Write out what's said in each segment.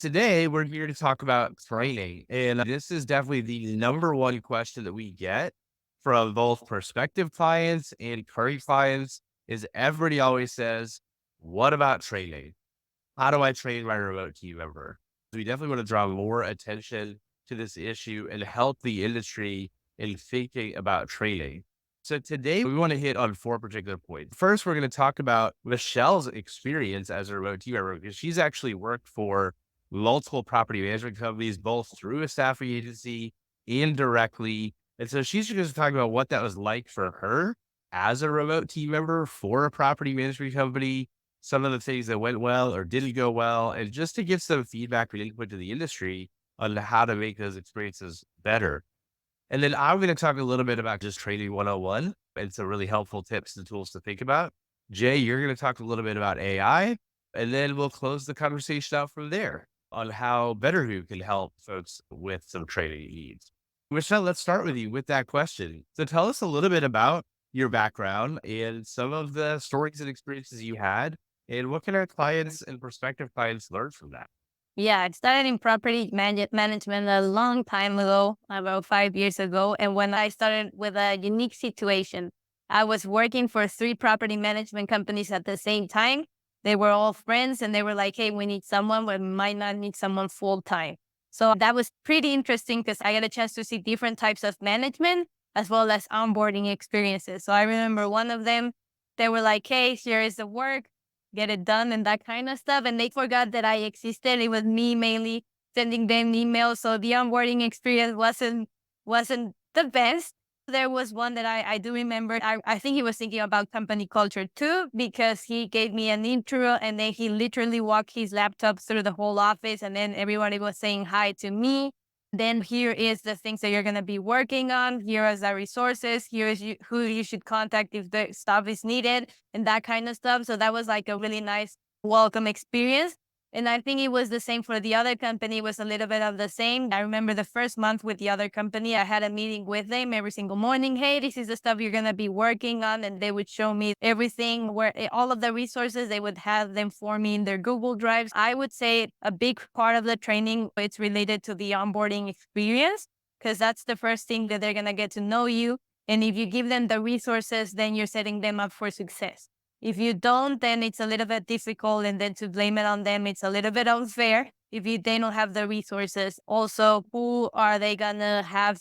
Today, we're here to talk about training. And this is definitely the number one question that we get from both prospective clients and current clients is everybody always says, what about training? How do I train my remote team member? We definitely want to draw more attention to this issue and help the industry in thinking about training. So today we want to hit on four particular points. First, we're going to talk about Michelle's experience as a remote team member because she's actually worked for multiple property management companies, both through a staffing agency and directly. And so she's just talking about what that was like for her as a remote team member for a property management company, some of the things that went well or didn't go well, and just to give some feedback and input to the industry on how to make those experiences better. And then I'm going to talk a little bit about just training 101 and some really helpful tips and tools to think about. Jay, you're going to talk a little bit about AI, and then we'll close the conversation out from there on how BetterView can help folks with some training needs. Michelle, let's start with you with that question. So tell us a little bit about your background and some of the stories and experiences you had, and what can our clients and prospective clients learn from that? Yeah, I started in management a long time ago, about 5 years ago. And when I started with a unique situation, I was working for three property management companies at the same time. They were all friends and they were like, hey, we need someone, but we might not need someone full time. So that was pretty interesting because I got a chance to see different types of management as well as onboarding experiences. So I remember one of them, they were like, hey, here is the work, get it done and that kind of stuff. And they forgot that I existed. It was me mainly sending them emails. So the onboarding experience wasn't the best. There was one that I do remember. I think he was thinking about company culture too, because he gave me an intro and then he literally walked his laptop through the whole office and then everybody was saying hi to me. Then here is the things that you're going to be working on. Here is the resources. Here is who you should contact if the stuff is needed and that kind of stuff. So that was like a really nice welcome experience. And I think it was the same for the other company. It was a little bit of the same. I remember the first month with the other company, I had a meeting with them every single morning. Hey, this is the stuff you're going to be working on. And they would show me everything where all of the resources, they would have them for me in their Google Drives. I would say a big part of the training, it's related to the onboarding experience, because that's the first thing that they're going to get to know you. And if you give them the resources, then you're setting them up for success. If you don't, then it's a little bit difficult. And then to blame it on them, it's a little bit unfair if they don't have the resources. Also, who are they going to have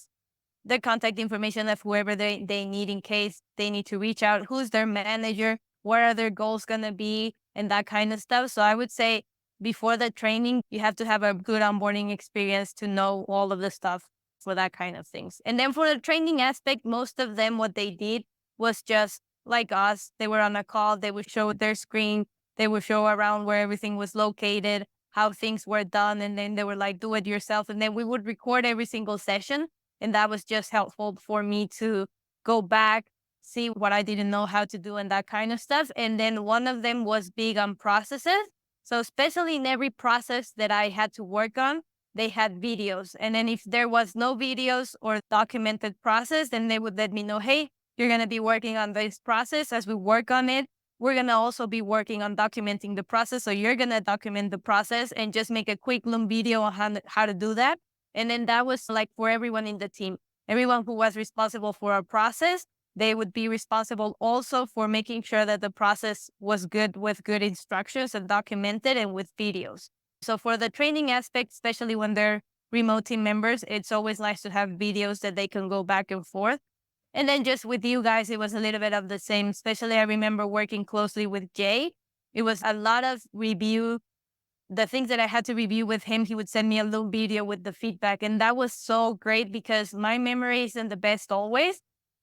the contact information of whoever they need in case they need to reach out? Who's their manager? What are their goals going to be? And that kind of stuff. So I would say before the training, you have to have a good onboarding experience to know all of the stuff for that kind of things. And then for the training aspect, most of them, what they did was just like us. They were on a call. They would show their screen. They would show around where everything was located, how things were done. And then they were like, do it yourself. And then we would record every single session. And that was just helpful for me to go back, see what I didn't know how to do and that kind of stuff. And then one of them was big on processes. So especially in every process that I had to work on, they had videos. And then if there was no videos or documented process, then they would let me know, hey, you're going to be working on this process. As we work on it, we're going to also be working on documenting the process. So you're going to document the process and just make a quick little video on how to do that. And then that was like for everyone in the team, everyone who was responsible for a process, they would be responsible also for making sure that the process was good with good instructions and documented and with videos. So for the training aspect, especially when they're remote team members, it's always nice to have videos that they can go back and forth. And then just with you guys, it was a little bit of the same. Especially I remember working closely with Jay. It was a lot of review. The things that I had to review with him, he would send me a little video with the feedback. And that was so great because my memory isn't the best always.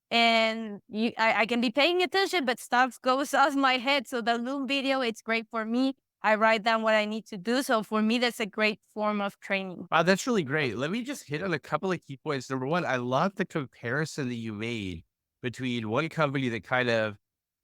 And I can be paying attention, but stuff goes off my head. So the little video, it's great for me. I write down what I need to do. So for me, that's a great form of training. Wow, that's really great. Let me just hit on a couple of key points. Number one, I love the comparison that you made between one company that kind of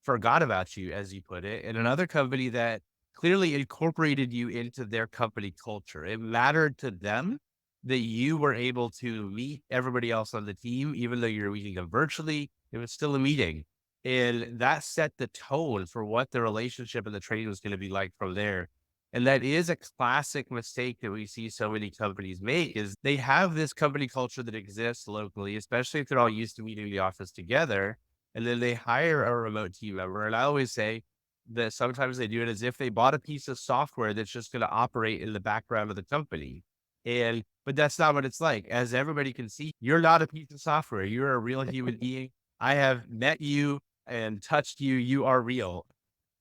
forgot about you, as you put it, and another company that clearly incorporated you into their company culture. It mattered to them that you were able to meet everybody else on the team, even though you're meeting them virtually, it was still a meeting. And that set the tone for what the relationship and the training was going to be like from there. And that is a classic mistake that we see so many companies make is they have this company culture that exists locally, especially if they're all used to meeting in the office together. And then they hire a remote team member. And I always say that sometimes they do it as if they bought a piece of software that's just going to operate in the background of the company. But that's not what it's like. As everybody can see, you're not a piece of software. You're a real human being. I have met you and touched you. You are real.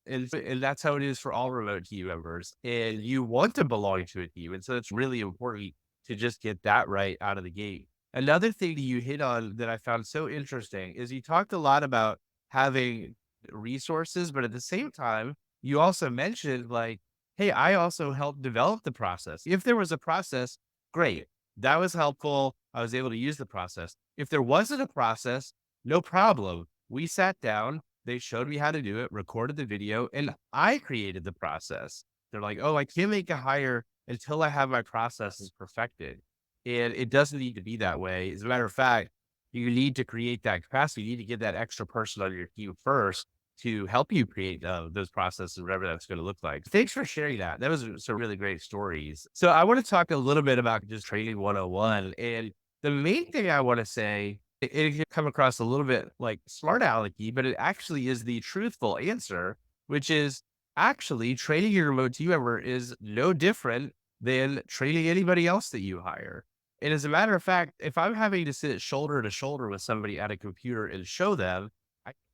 And that's how it is for all remote team members. And you want to belong to a team. And so it's really important to just get that right out of the gate. Another thing that you hit on that I found so interesting is you talked a lot about having resources, but at the same time, you also mentioned like, hey, I also helped develop the process. If there was a process, great. That was helpful. I was able to use the process. If there wasn't a process, no problem. We sat down, they showed me how to do it, recorded the video, and I created the process. They're like, oh, I can't make a hire until I have my processes perfected. And it doesn't need to be that way. As a matter of fact, you need to create that capacity. You need to get that extra person on your team first to help you create those processes, whatever that's going to look like. Thanks for sharing that. That was some really great stories. So I want to talk a little bit about just training 101. And the main thing I want to say, it can come across a little bit like smart alecky, but it actually is the truthful answer, which is actually training your remote team member is no different than training anybody else that you hire. And as a matter of fact, if I'm having to sit shoulder to shoulder with somebody at a computer and show them,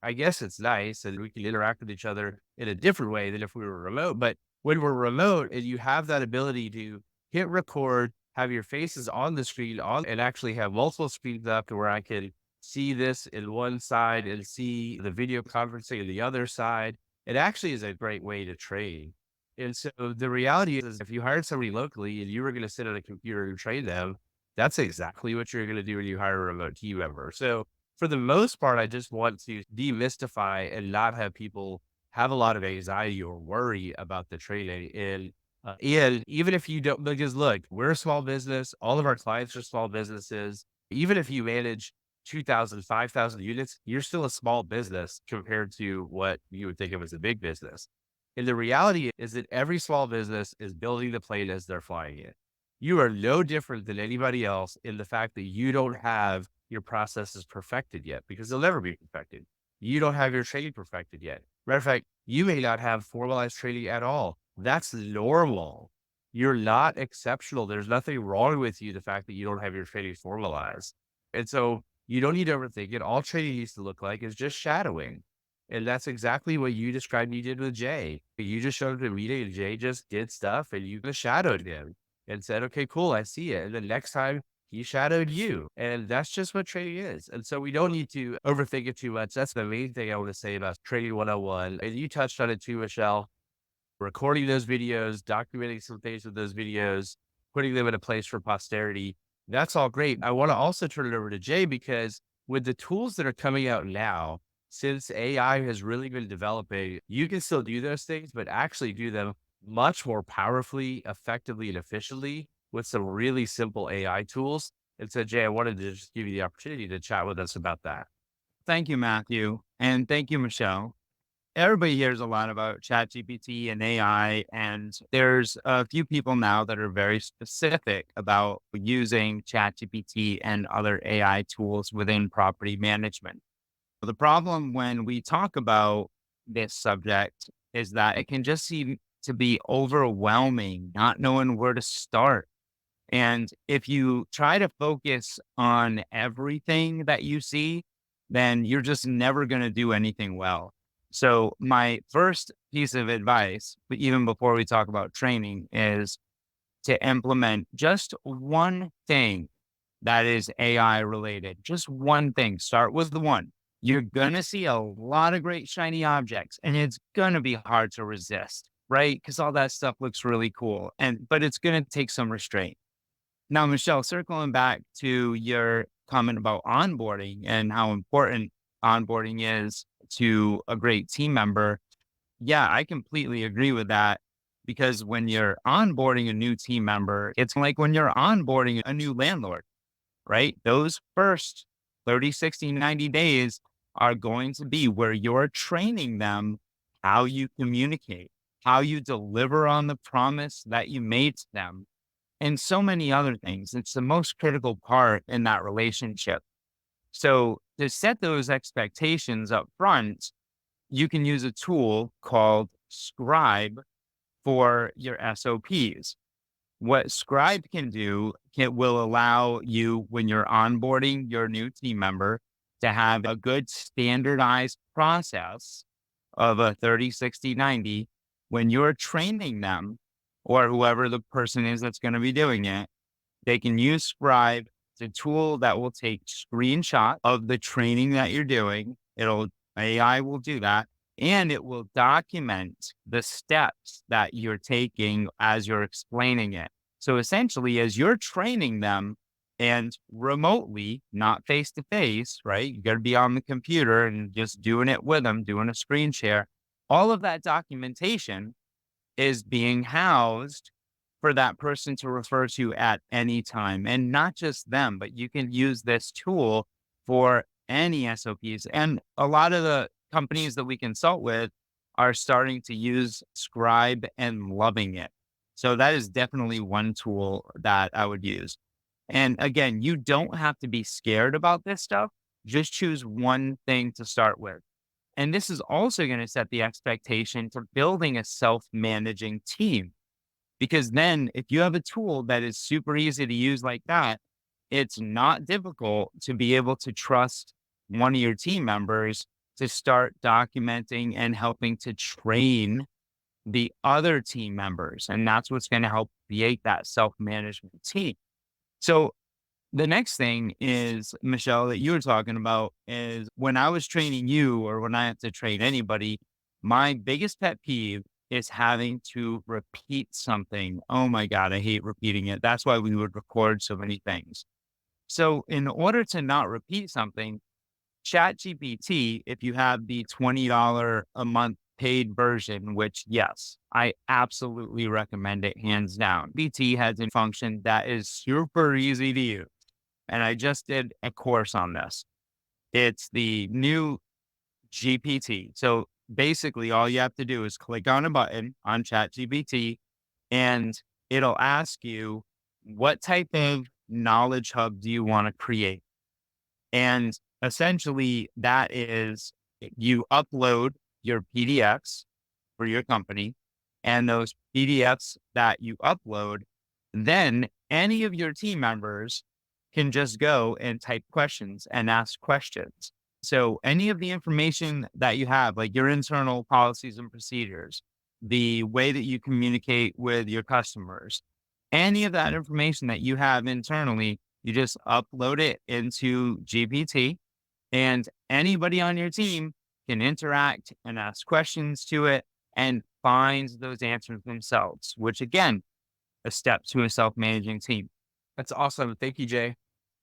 I guess it's nice and we can interact with each other in a different way than if we were remote. But when we're remote and you have that ability to hit record, have your faces on the screen on and actually have multiple screens up to where I can see this in one side and see the video conferencing in the other side. It actually is a great way to train. And so the reality is if you hired somebody locally and you were going to sit at a computer and train them, that's exactly what you're going to do when you hire a remote team member. So for the most part, I just want to demystify and not have people have a lot of anxiety or worry about the training. And even if you don't, because look, we're a small business, all of our clients are small businesses. Even if you manage 2,000, 5,000 units, you're still a small business compared to what you would think of as a big business. And the reality is that every small business is building the plane as they're flying it. You are no different than anybody else in the fact that you don't have your processes perfected yet because they'll never be perfected. You don't have your training perfected yet. Matter of fact, you may not have formalized training at all. That's normal. You're not exceptional. There's nothing wrong with you, the fact that you don't have your training formalized. And so you don't need to overthink it. All training needs to look like is just shadowing. And that's exactly what you described you did with Jay. You just showed up to a meeting and Jay just did stuff and you just shadowed him and said, okay, cool, I see it. And then next time he shadowed you. And that's just what training is. And so we don't need to overthink it too much. That's the main thing I want to say about training 101. And you touched on it too, Michelle. Recording those videos, documenting some things with those videos, putting them in a place for posterity. That's all great. I want to also turn it over to Jay because with the tools that are coming out now, since AI has really been developing, you can still do those things, but actually do them much more powerfully, effectively, and efficiently with some really simple AI tools. And so, Jay, I wanted to just give you the opportunity to chat with us about that. Thank you, Matthew. And thank you, Michelle. Everybody hears a lot about ChatGPT and AI, and there's a few people now that are very specific about using ChatGPT and other AI tools within property management. The problem when we talk about this subject is that it can just seem to be overwhelming, not knowing where to start. And if you try to focus on everything that you see, then you're just never going to do anything well. So my first piece of advice, but even before we talk about training, is to implement just one thing that is AI related. Just one thing. Start with the one. You're going to see a lot of great shiny objects and it's going to be hard to resist, right? Because all that stuff looks really cool. But it's going to take some restraint. Now, Michelle, circling back to your comment about onboarding and how important onboarding is to a great team member. Yeah, I completely agree with that because when you're onboarding a new team member, it's like when you're onboarding a new landlord, right? Those first 30, 60, 90 days are going to be where you're training them how you communicate, how you deliver on the promise that you made to them, and so many other things. It's the most critical part in that relationship. So to set those expectations up front, you can use a tool called Scribe for your SOPs. What Scribe can do, it will allow you, when you're onboarding your new team member, to have a good standardized process of a 30, 60, 90. When you're training them, or whoever the person is that's going to be doing it, they can use Scribe. It's a tool that will take screenshot of the training that you're doing. AI will do that, and it will document the steps that you're taking as you're explaining it. So essentially, as you're training them and remotely, not face to face, right? You got to be on the computer and just doing it with them, doing a screen share. All of that documentation is being housed for that person to refer to at any time. And not just them, but you can use this tool for any SOPs. And a lot of the companies that we consult with are starting to use Scribe and loving it. So that is definitely one tool that I would use. And again, you don't have to be scared about this stuff. Just choose one thing to start with. And this is also going to set the expectation for building a self-managing team. Because then if you have a tool that is super easy to use like that, it's not difficult to be able to trust one of your team members to start documenting and helping to train the other team members. And that's what's going to help create that self-management team. So the next thing is, Michelle, that you were talking about is when I was training you, or when I have to train anybody, my biggest pet peeve is having to repeat something. Oh my God, I hate repeating it. That's why we would record so many things. So in order to not repeat something, ChatGPT, if you have the $20 a month paid version, which yes, I absolutely recommend it hands down. BT has a function that is super easy to use. And I just did a course on this. It's the new GPT. So basically, all you have to do is click on a button on ChatGPT, and it'll ask you, what type of knowledge hub do you want to create? And essentially, that is, you upload your PDFs for your company, and those PDFs that you upload, then any of your team members can just go and type questions and ask questions. So any of the information that you have, like your internal policies and procedures, the way that you communicate with your customers, any of that information that you have internally, you just upload it into GPT, and anybody on your team can interact and ask questions to it and find those answers themselves, which again, a step to a self-managing team. That's awesome. Thank you, Jay.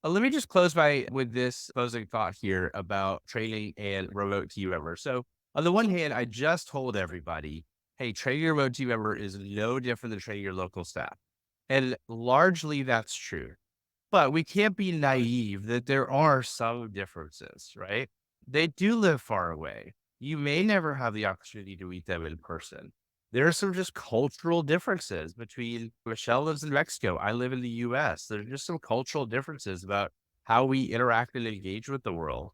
Let me just close by with this closing thought here about training and remote team member. So on the one hand, I just told everybody, hey, training your remote team member is no different than training your local staff. And largely that's true. But we can't be naive that there are some differences, right? They do live far away. You may never have the opportunity to meet them in person. There are some just cultural differences between Michelle lives in Mexico. I live in the US. There's just some cultural differences about how we interact and engage with the world.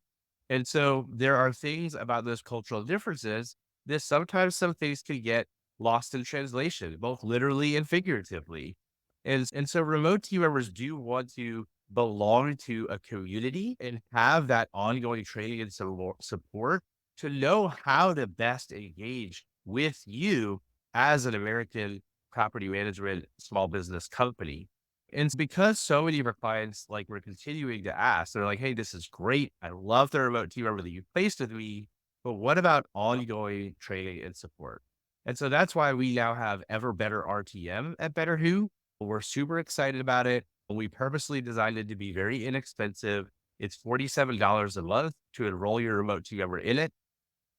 And so there are things about those cultural differences that sometimes some things can get lost in translation, both literally and figuratively. And so remote team members do want to belong to a community and have that ongoing training and support to know how to best engage with you as an American property management small business company. And because so many of our clients, like, we're continuing to ask, they're like, hey, this is great. I love the remote team member that you placed with me, but what about ongoing training and support? And so that's why we now have ever better RTM at Better Who. We're super excited about it. We purposely designed it to be very inexpensive. It's $47 a month to enroll your remote team member in it,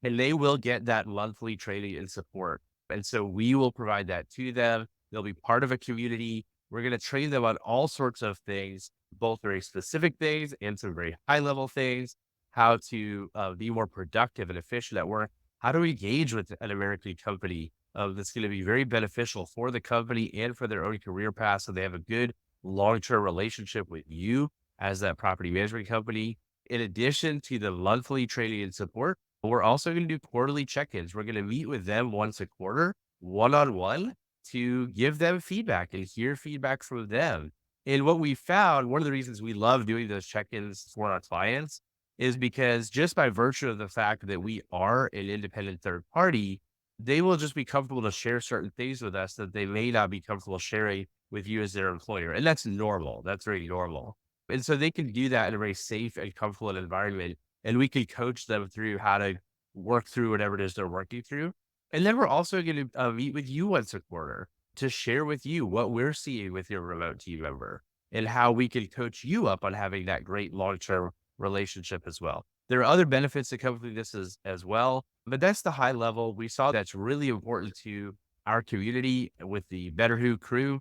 and they will get that monthly training and support. And so we will provide that to them. They'll be part of a community. We're going to train them on all sorts of things, both very specific things and some very high level things, how to be more productive and efficient at work, how to engage with an American company that's going to be very beneficial for the company and for their own career path. So they have a good long-term relationship with you as that property management company. In addition to the monthly training and support, we're also going to do quarterly check-ins. We're going to meet with them once a quarter, one-on-one, to give them feedback and hear feedback from them. And what we found, one of the reasons we love doing those check-ins for our clients is because just by virtue of the fact that we are an independent third party, they will just be comfortable to share certain things with us that they may not be comfortable sharing with you as their employer. And that's normal. That's very normal. And so they can do that in a very safe and comfortable environment. And we can coach them through how to work through whatever it is they're working through. And then we're also going to meet with you once a quarter to share with you what we're seeing with your remote team member and how we can coach you up on having that great long-term relationship as well. There are other benefits that come through this as well, but that's the high level. We saw that's really important to our community with the Better Who crew.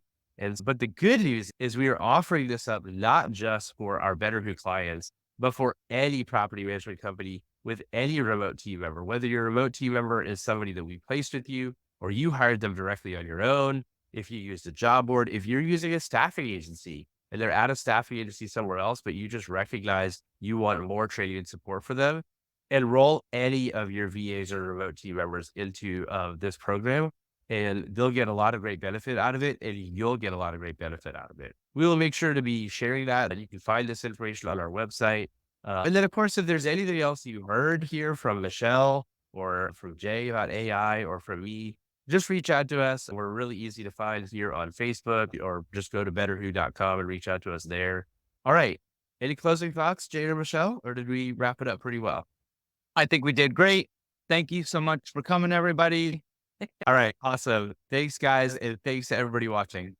But the good news is we are offering this up not just for our Better Who clients, but for any property management company with any remote team member, whether your remote team member is somebody that we placed with you or you hired them directly on your own, if you used a job board, if you're using a staffing agency and they're at a staffing agency somewhere else, but you just recognize you want more training and support for them, enroll any of your VAs or remote team members into this program, and they'll get a lot of great benefit out of it, and you'll get a lot of great benefit out of it. We will make sure to be sharing that, and you can find this information on our website. And then, of course, if there's anything else you heard here from Michelle or from Jay about AI or from me, just reach out to us. We're really easy to find here on Facebook, or just go to betterwho.com and reach out to us there. All right. Any closing thoughts, Jay or Michelle, or did we wrap it up pretty well? I think we did great. Thank you so much for coming, everybody. All right. Awesome. Thanks, guys. And thanks to everybody watching.